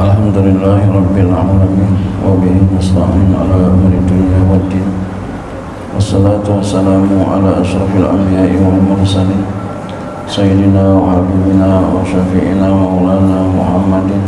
Alhamdulillahi Rabbil Alamin wa bihi nasta'in ala amri dunya waddin wassalatu wassalamu ala ashrafil anbiya'i wal mursalin sayyidina wa habibina wa syafi'ina wa maulana Muhammadin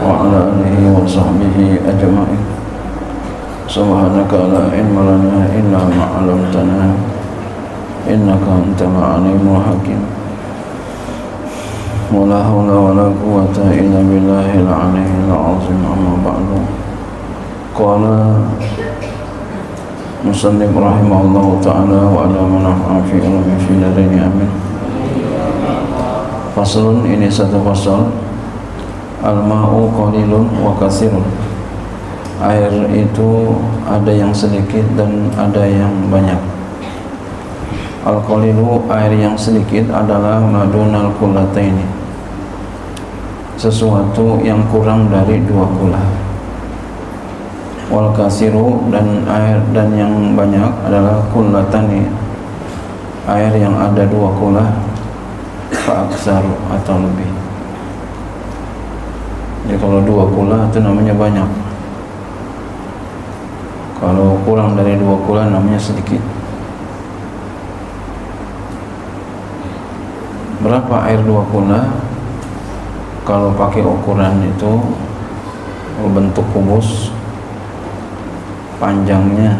wa ala alihi wa sahbihi ajma'in. Subhanaka la ilma lana illa ma 'allamtana innaka antal alimul hakim. ولا حول ولا قوة إلا بالله العلي العظيم. أما بعد. قال مصنف رحمه الله تعالى وعلى منافع في علم في دارين آمين. Faslun, ini satu fasal. Al-ma'u qalilun wa katsirun. Air itu ada yang sedikit dan ada yang banyak. Al-qalilu, air yang sedikit adalah madunal kullataini, sesuatu yang kurang dari dua kula. Wal kasiru, dan yang banyak adalah kullatani, air yang ada dua kula, fa aksaru, atau lebih. Jadi kalau dua kula itu namanya banyak, kalau kurang dari dua kula namanya sedikit. Berapa air dua kula? Kalau pakai ukuran itu bentuk kubus, panjangnya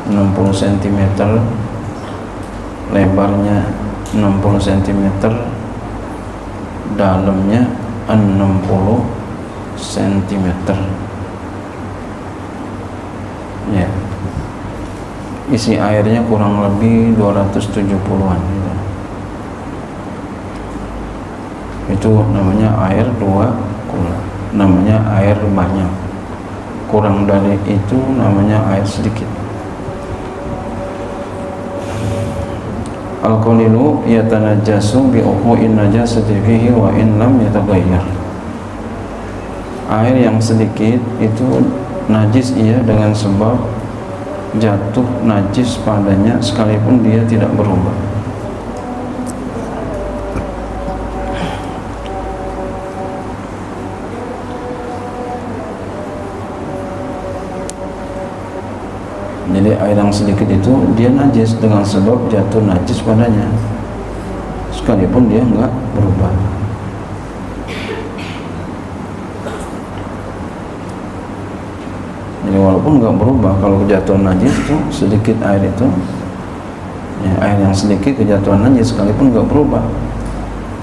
60 cm, lebarnya 60 cm, dalamnya 60 cm. Ya. Isi airnya kurang lebih 270-an gitu. Itu namanya air dua kula, namanya air banyak. Kurang dari itu namanya air sedikit. Al-qalilu yatanajjasu bi uquin najasati fihi wa in lam yataghayyar. Air yang sedikit itu najis ia dengan sebab jatuh najis padanya sekalipun dia tidak berubah. Jadi air yang sedikit itu dia najis dengan sebab jatuh najis padanya sekalipun dia enggak berubah. Jadi walaupun enggak berubah, kalau kejatuhan najis itu sedikit air itu, ya, air yang sedikit kejatuhan najis sekalipun enggak berubah,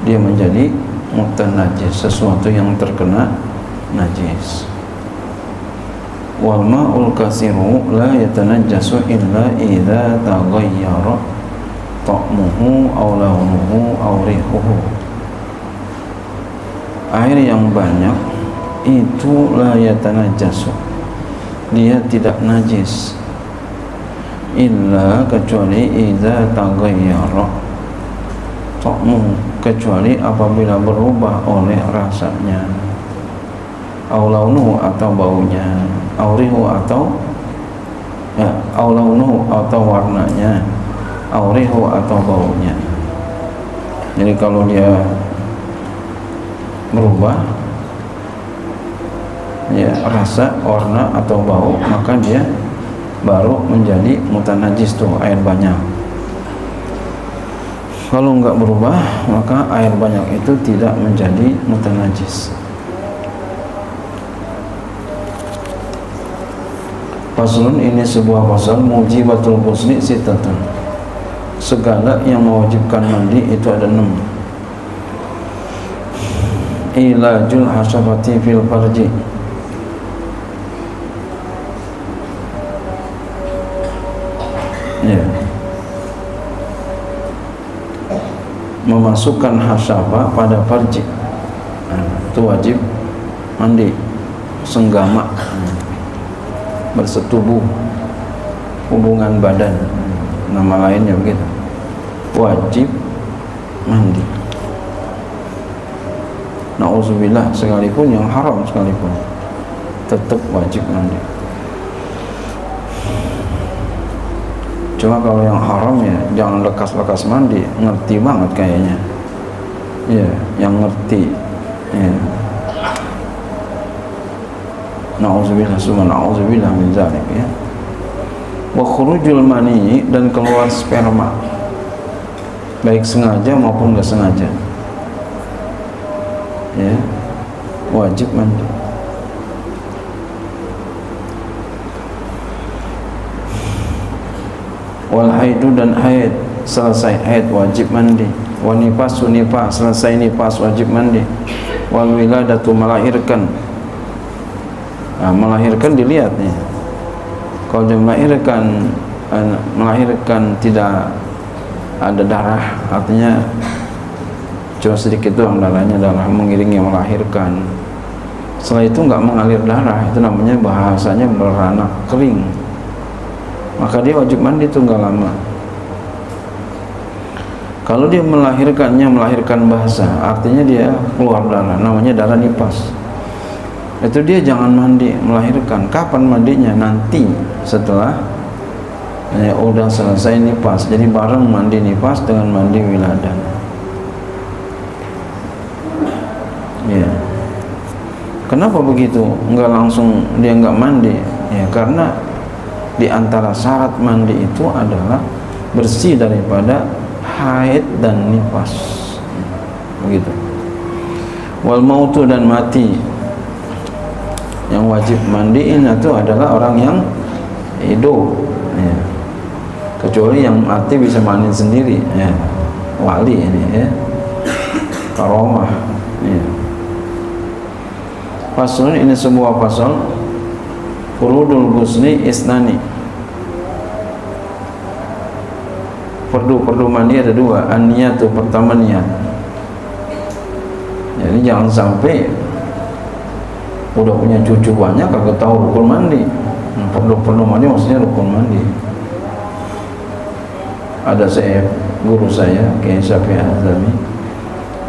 dia menjadi mutanajjis, sesuatu yang terkena najis. Wal ma'ul kasiru la yatanajjasu illa idza taghayyara ta'muhu aw launuhu aw rihuhu. Air yang banyak itu la yatanajjasu, dia tidak najis, illa, kecuali idza taghayyara ta'muhu, kecuali apabila berubah oleh rasanya, aw launuhu, atau baunya, aurihu, atau ya, aulaunuhu, atau warnanya, aurihu, atau baunya. Jadi kalau dia berubah ya rasa, warna, atau bau, maka dia baru menjadi mutanajis, tuh air banyak. Kalau enggak berubah, maka air banyak itu tidak menjadi mutanajis. Faslun, ini sebuah pasal. Mujibatul ghusli sittatun, segala yang mewajibkan mandi itu ada 6. Ilajul hasyafati fil farji, ya, memasukkan hasyafah pada farji, itu wajib mandi. Senggama, bersetubuh, hubungan badan, nama lainnya begitu, wajib mandi. Na'udzubillah, sekalipun yang haram sekalipun tetap wajib mandi. Cuma kalau yang haram ya jangan lekas-lekas mandi, ngerti banget kayaknya. Ya, yang ngerti. Ya. Na'udzubillah, summa na'udzubillah min dzalik ya. Wa khurujul mani, dan keluar sperma baik sengaja maupun enggak sengaja ya, wajib mandi. Wal haidu, dan haid, selesai haid wajib mandi. Wa nifasu, nifas, selesai nifas wajib mandi. Wal wiladatu, melahirkan. Nah, melahirkan dilihat nih, kalau dia melahirkan tidak ada darah, artinya cuma sedikit doang darahnya, darah mengiringi melahirkan. Setelah itu nggak mengalir darah, itu namanya bahasanya beranak kering, maka dia wajib mandi itu nggak lama. Kalau dia melahirkan bahasa, artinya dia keluar darah, namanya darah nifas. Itu dia jangan mandi melahirkan. Kapan mandinya? Nanti setelah ya, udah selesai nifas. Jadi bareng mandi nifas dengan mandi wiladah. Ya. Kenapa begitu? Enggak langsung dia enggak mandi? Ya karena di antara syarat mandi itu adalah bersih daripada haid dan nifas. Begitu. Wal mautu, dan mati. Yang wajib mandiin itu adalah orang yang hidup ya. Kecuali yang mati bisa mandi sendiri ya. Wali ini ya, karomah ya. Faslun, ini sebuah fasal. Furudul ghusli isnani. Fardu mandi ada dua. An-niyatu, pertama niat. Jadi jangan sampai udah punya cucu banyak kagak tahu rukun mandi. Perlu mandi maksudnya rukun mandi. Ada guru saya Kiai Syafi'i Azami,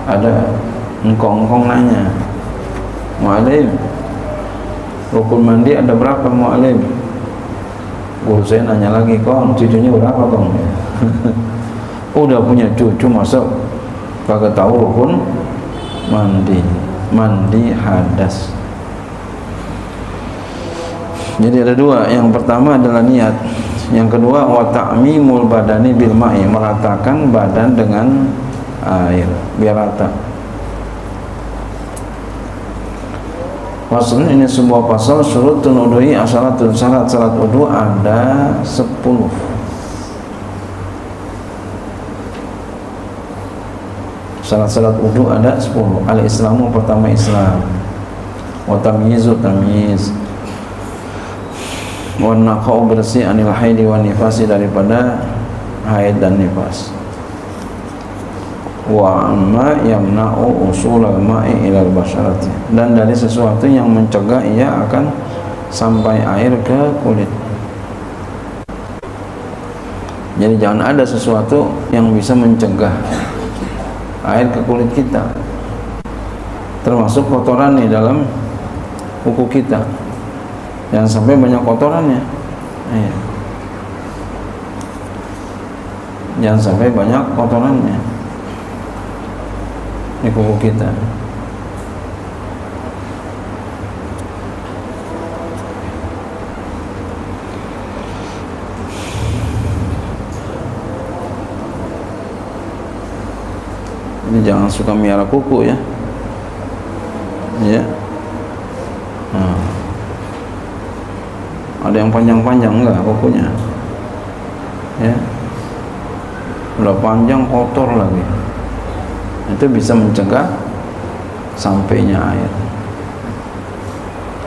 ada engkong nanya, "Mu'alim, rukun mandi ada berapa Mu'alim?" Guru saya nanya lagi, "Kong, cucunya berapa Kong?" Udah punya cucu masa kagak tahu rukun mandi hadas. Jadi ada dua. Yang pertama adalah niat. Yang kedua wa ta'mimul badani bil ma'i, meratakan badan dengan air biar rata. Faslun, ini sebuah pasal. Syurutun wudu'i asyaratun, syarat salat wudu ada 10. Syarat wudu ada 10. Al-Islamu, pertama Islam. Wa tamyizu, tamyiz. Wa naqau, bersih, anil haidi wa nifasi, daripada haid dan nifas. Wa amma yamna'u usulal ma'i ilal basyarati, dan dari sesuatu yang mencegah ia akan sampai air ke kulit. Jadi jangan ada sesuatu yang bisa mencegah air ke kulit kita, termasuk kotoran di dalam kuku kita. Jangan sampai banyak kotorannya ya. Jangan sampai banyak kotorannya di kuku kita. Ini jangan suka miara kuku ya. Ya. Ada yang panjang-panjang enggak kukunya ya, udah panjang kotor lagi, itu bisa mencegah sampainya air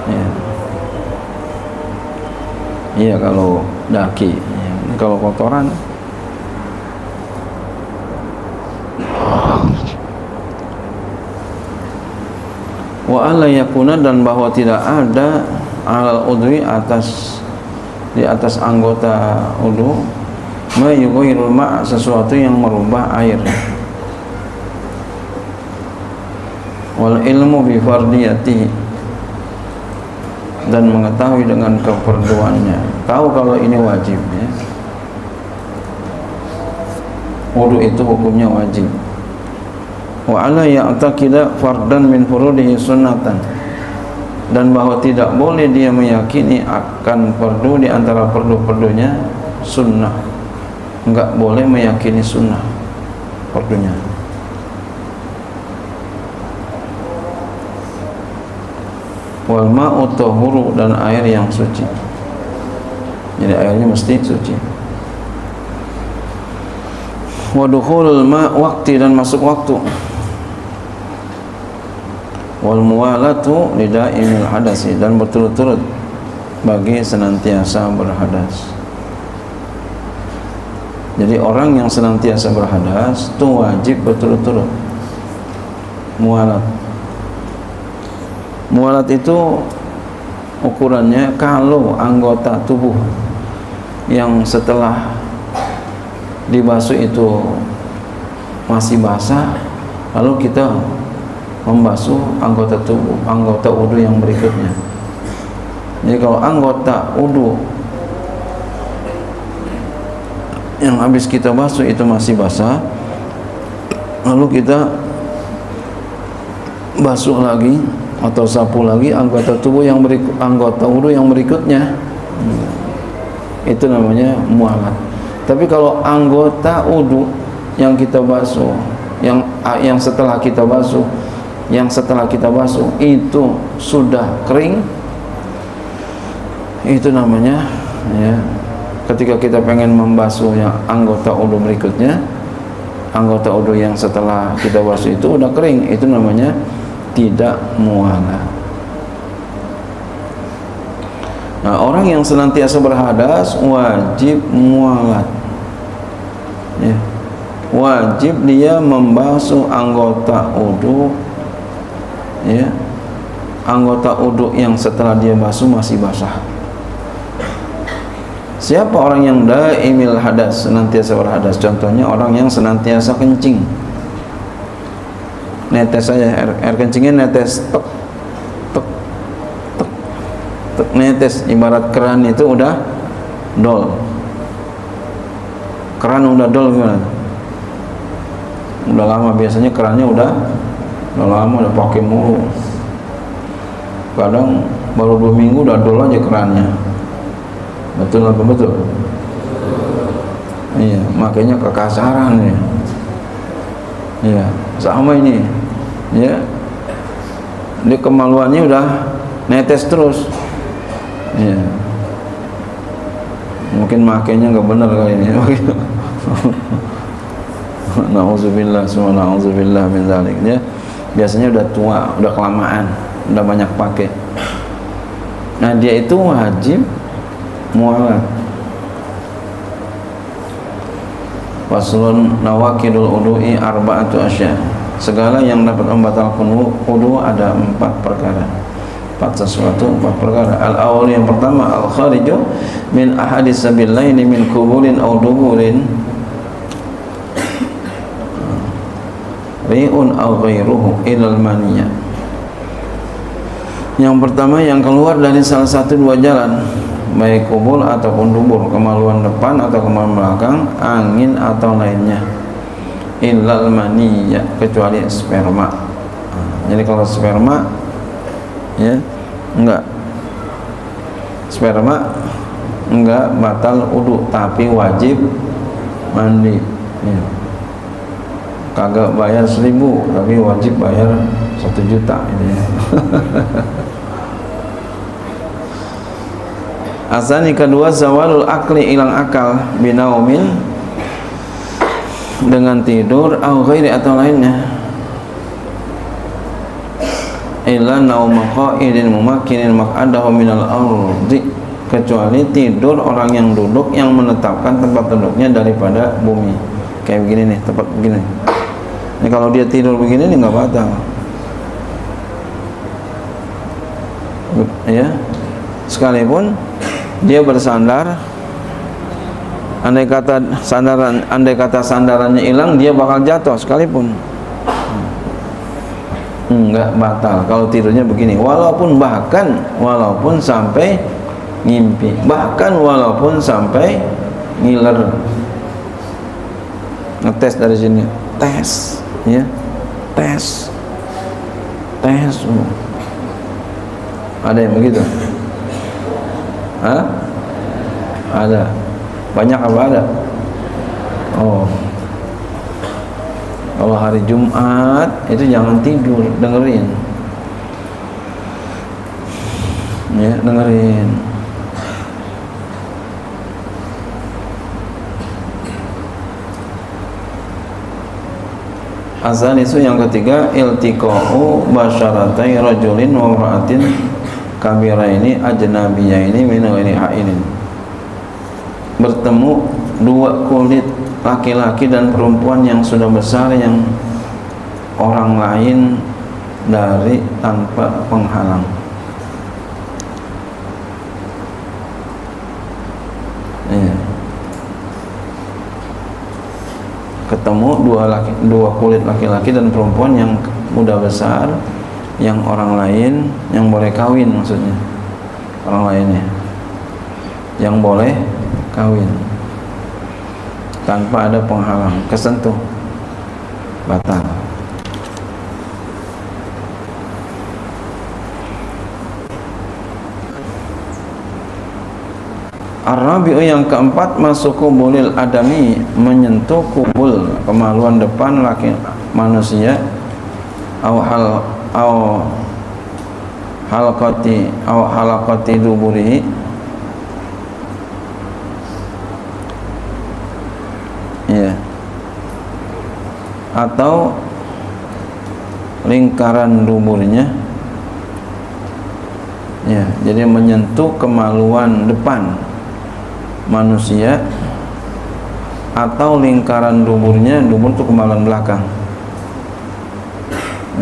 ya. Iya kalau daki ya. Kalau kotoran wa alla yakuna, dan bahwa tidak ada alal udwi, di atas anggota wudu, ma yughayyirul ma', sesuatu yang merubah air. Wal ilmu bi fardiyatihi, dan mengetahui dengan keperduannya, tahu kalau ini wajib ya. Wudu itu hukumnya wajib. Wa ala ya'taqida fardan min furudihi sunnatan, dan bahwa tidak boleh dia meyakini akan fardu di antara fardu-fardunya sunnah. Enggak boleh meyakini sunnah fardunya. Wal ma'u tahuru, dan air yang suci. Jadi airnya mesti suci. Wa dukhulul ma' waqti, dan masuk waktu. Wal muwalatu lidaimil hadasi, dan berturut-turut bagi senantiasa berhadas. Jadi orang yang senantiasa berhadas itu wajib berturut-turut muwalat. Muwalat itu ukurannya kalau anggota tubuh yang setelah dibasuh itu masih basah, lalu kita membasuh anggota tubuh, anggota wudu yang berikutnya. Jadi kalau anggota wudu yang habis kita basuh itu masih basah, lalu kita basuh lagi atau sapu lagi anggota tubuh yang anggota wudu yang berikutnya, itu namanya mualat. Tapi kalau anggota wudu yang kita basuh, yang setelah kita basuh, itu sudah kering, itu namanya, ya, ketika kita pengen membasuh yang anggota wudu berikutnya, anggota wudu yang setelah kita basuh itu udah kering, itu namanya tidak mualat. Nah, orang yang senantiasa berhadas wajib mualat, ya. Wajib dia membasuh anggota wudu, ya, anggota wudu yang setelah dia basuh masih basah. Siapa orang yang daimil hadas, senantiasa berhadas? Contohnya orang yang senantiasa kencing, netes saja, air kencingnya netes, tek tek tek tek, netes. Ibarat keran itu udah dol, keran udah dol gimana? Udah lama, biasanya kerannya udah lama, udah pakai mulu, kadang baru 2 minggu udah dol aja kerannya. Betul apa betul? Iya, makanya kekasaran ya. Iya, sama ini, ya, dia kemaluannya udah netes terus, ya. Mungkin makainya nggak benar kali ini. Nauzubillah, semua nauzubillah min dzalik. Ya, biasanya udah tua, udah kelamaan, udah banyak pakai. Nah, dia itu wajib mualat. Faslun nawaqidul wudu'i arba'atu asya. Segala yang dapat membatalkan wudu ada 4 perkara. 4 perkara. Al-awwal, yang pertama, al-khariju min ahadis sabilaini min kubulin aw duburin, ri'un aw ghairuhu ilal maniyah. Yang pertama, yang keluar dari salah satu 2 jalan, baik kubul ataupun dubur, kemaluan depan atau kemaluan belakang, angin atau lainnya, illal maniyah, kecuali sperma. Jadi kalau sperma, ya, enggak, sperma enggak batal wudu, tapi wajib mandi, ya. Kagak bayar 1.000, tapi wajib bayar 1 juta ini, ya. Asani kedua, zawalul akli, hilang akal, binaumin, dengan tidur, au ghairi, atau lainnya, illa nauma qa'idin mumakkinin maq'adahu minal ardi, kecuali tidur orang yang duduk yang menetapkan tempat duduknya daripada bumi. Kayak begini nih, tempat begini. Ini kalau dia tidur begini nih nggak batal, ya. Sekalipun dia bersandar, andai kata sandarannya hilang, dia bakal jatuh sekalipun, enggak batal kalau tidurnya begini. Walaupun sampai ngimpi, bahkan walaupun sampai ngiler. Ngetes dari sini, tes, ya, tes. Ada yang begitu? Hah? Ada. Banyak apa ada? Oh. Kalau hari Jumat itu jangan tidur, dengerin. Ya, dengerin. Azan itu yang ketiga, iltiqa'u basyaratai rajulin wa imra'atin kabiraini ajnabiyaini min ghairi ha'inin. Bertemu dua kulit laki-laki dan perempuan yang sudah besar, yang orang lain dari tanpa penghalang. Iya. Ketemu dua kulit laki-laki dan perempuan yang udah besar, yang orang lain yang boleh kawin, maksudnya orang lainnya yang boleh kawin tanpa ada penghalang, kesentuh batal. Ar-rabi'u yang keempat, masuk kubulil adami, menyentuh kubul kemaluan depan laki manusia, au halaqati duburihi, ya, atau lingkaran duburnya, ya, jadi menyentuh kemaluan depan manusia atau lingkaran duburnya. Dubur itu kemaluan belakang,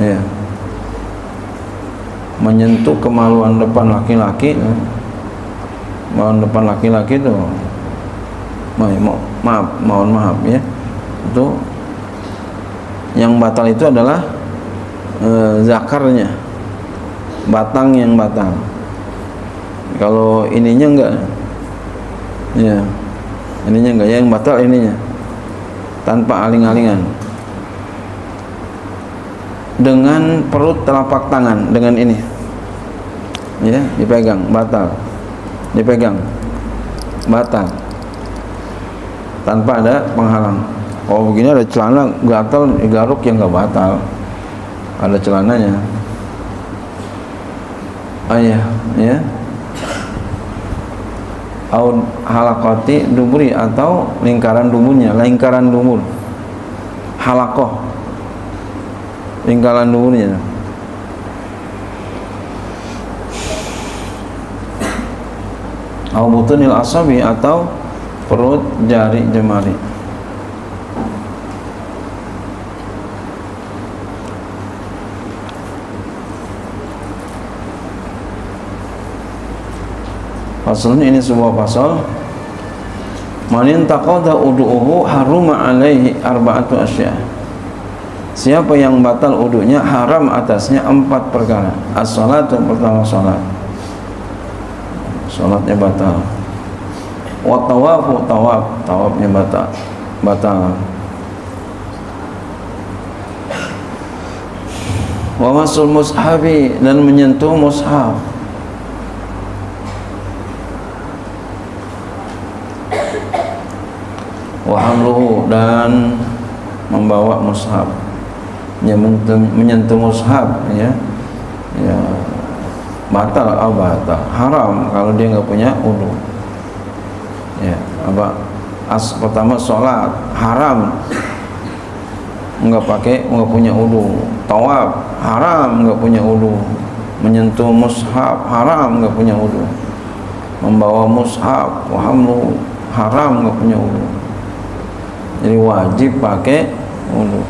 ya, menyentuh kemaluan depan laki-laki. Kemaluan depan laki-laki itu, mohon maaf ya, itu yang batal itu adalah zakarnya, batang yang batal. Kalau ininya enggak, ya, ininya enggak, yang batal ininya, tanpa aling-alingan, dengan perut telapak tangan, dengan ini, ya, dipegang, batal, dipegang, batal, tanpa ada penghalang. Oh begini ada celana gatal, garuk, yang enggak batal, ada celananya. Oh iya, ya, au halaqati duburi, atau lingkaran duburnya, lingkaran dubur, halaqah, lingkaran duburnya. Au butunil asabi, atau perut jari jemari. Faslun, ini sebuah pasal. Man taqada udu'uhu haruma alaihi arba'atu asya. Siapa yang batal udunya, haram atasnya 4 perkara. As-salatu, pertama salat, salatnya batal. Wa tawafu, tawafnya batal. Wa masul mushafi, dan menyentuh mushaf. Wa hamluhu, dan membawa mushaf, ya, menyentuh mushaf, ya, ya, batal, haram kalau dia nggak punya wudu. Ya, pertama sholat haram nggak punya wudu. Tawaf haram nggak punya wudu. Menyentuh mushaf haram nggak punya wudu. Membawa mushaf, wa hamluhu, haram nggak punya wudu. Jadi wajib pakai wudu.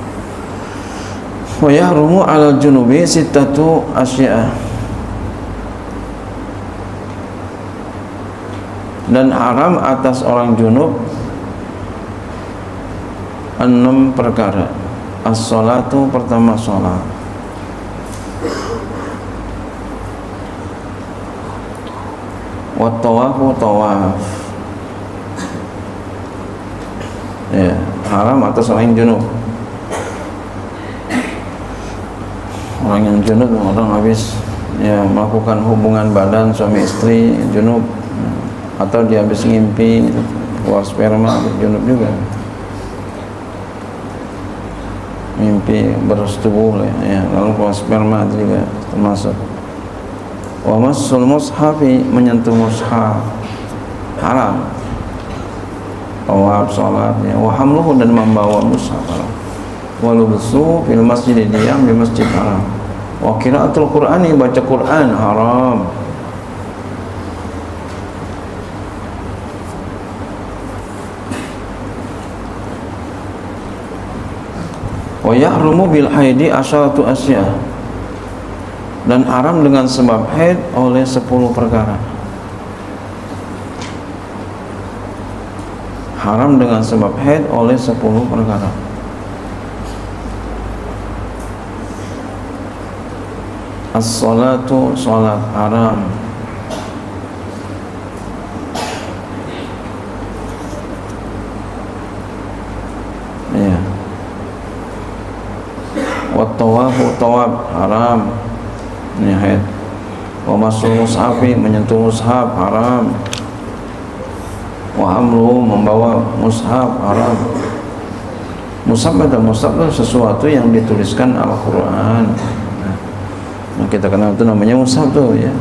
Wa yahrumu 'alal junubi sittatu asya'. Dan haram atas orang junub 6 perkara. As-salatu, pertama salat. Wa tawafu, tawaf. Ya, haram atas orang yang junub. Orang yang junub, orang habis ya melakukan hubungan badan suami istri junub, atau dia habis ngimpi keluar sperma junub juga, mimpi bersetubuh ya, lalu keluar sperma itu juga termasuk. Wa massul mushafi, menyentuh mushaf haram. Tawaf, salatnya, wa hamluhu, dan membawa mushaf haram. Wa lubsu fil masjid, diam di masjid haram. Wa qiraatul qur'ani, baca Quran haram. Wa yahrumu bil haidi asyaratu asya, dan haram dengan sebab haid oleh 10 perkara. Haram dengan sebab haid oleh 10 perkara. As-salatu, salat haram. Ya. Wa tawafu, tawaf haram. Ini haid. Wa masul mushafi, menyentuh mushaf haram. Wa amru, membawa mushaf haram. Mushaf itu sesuatu yang dituliskan Al-Quran. Nah, kita kenal itu namanya mushaf tuh ya.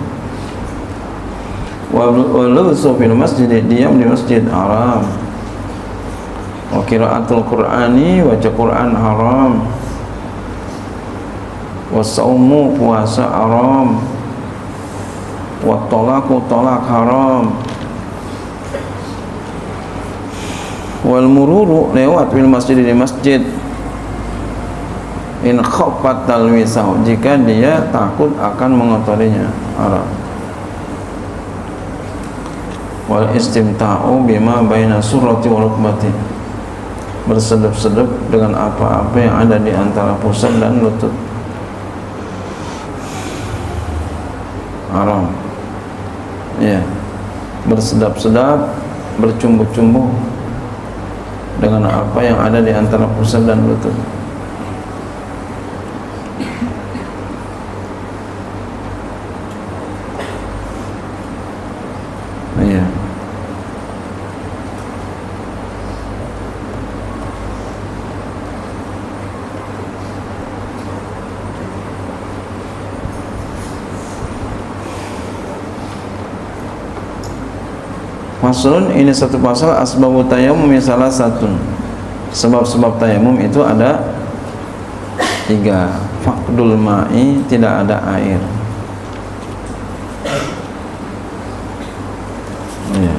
Wa lubsu fil masjid, diam di masjid haram. Wa qiraatul qur'ani, baca Quran haram. Wa saumu, puasa haram. Wa tolaku, tolak haram. Wal mururu, lewat fil masjid, di masjid, in khafat talwisau, jika dia takut akan mengotorinya haram. Wal istimta'u bima baina surati wa rukbati, bersedep-sedep dengan apa-apa yang ada di antara pusat dan lutut haram. Ya, bersedap-sedap, bercumbu-cumbu dengan apa yang ada di antara pusat dan lutut. Iya. Faslun, ini satu pasal. Asbabu tayammum salah satu. Sebab-sebab tayamum itu ada 3. Faqdul ma'i, tidak ada air. Ya.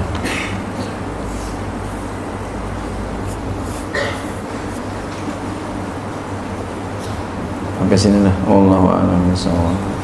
Sampai sini lah. Wallahu a'lam bishawab.